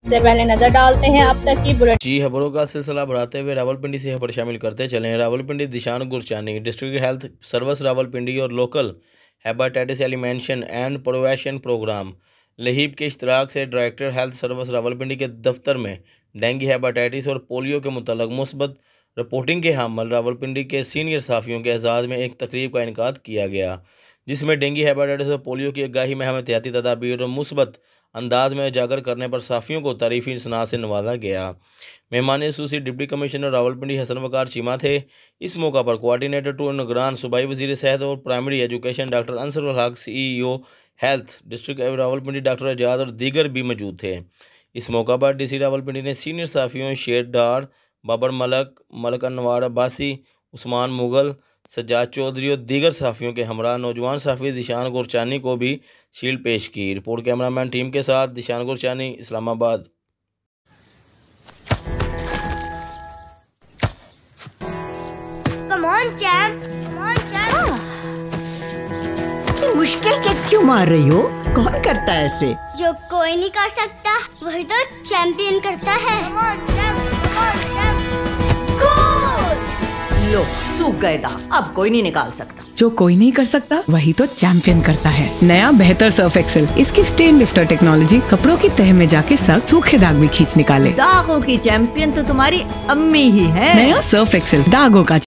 से पहले नजर डालते हैं अब तक की बुलेटिन। जी खबरों का सिलसिला बढ़ाते हुए रावलपिंडी से खबर शामिल करते चले। रावलपिंडी दिशान Gurchani district health service Rawalpindi और local hepatitis elimination and prevention programme लहीब के इश्तराक से डायरेक्टर हेल्थ सर्विस रावलपिंडी के दफ्तर में डेंगू, हेपाटाइटिस और पोलियो के मुतल्लिक मुस्बत रिपोर्टिंग के हामिल रावलपिंडी के सीनियर सहाफ़ियों के एजाज़ में एक तकरीब का इनेकाद किया गया, जिसमें डेंगू, हेपाटाइटिस और पोलियो की आगाही में एहतियाती तदाबीर और मुस्बत अंदाज में उजागर करने पर साफ़ियों को तारीफ़ी सना से नवाजा गया। मेहमान खसूसी डिप्टी कमिश्नर रावलपिंडी हसन वकार चीमा थे। इस मौका पर कोआर्डिनेटर टू निगरान सूबाई वज़ीर सेहत और primary education doctor Ansarul Haq, CEO health district Rawalpindi doctor Ejaz और दीगर भी मौजूद थे। इस मौका पर DC रावलपिंडी ने सीनियर सहाफ़ियों शेर डार, बाबर मलक, मलक अनवार अब्बासी, उस्मान मुगल, सज्जाद चौधरी और दीगर सहाफ़ियों के हमरा नौजवान सहाफ़ी दिशान गुरचानी को भी शील्ड पेश की। रिपोर्ट कैमरामैन टीम के साथ दिशान गुरचानी, Islamabad. Come on, champ. Come on, champ. इतनी मुश्किल के क्यों मार रही हो? कौन करता है ऐसे? जो कोई नहीं कर सकता वही तो चैंपियन करता है। Come on, champ. Come on, champ. Goal! लो, सूख गए दाग, अब कोई नहीं निकाल सकता। जो कोई नहीं कर सकता वही तो चैंपियन करता है। नया बेहतर सर्फ एक्सेल, इसकी स्टेन लिफ्टर टेक्नोलॉजी कपड़ों की तह में जाके सख्त सूखे दाग भी खींच निकाले। दागों की चैंपियन तो तुम्हारी अम्मी ही है। नया सर्फ एक्सेल दागों का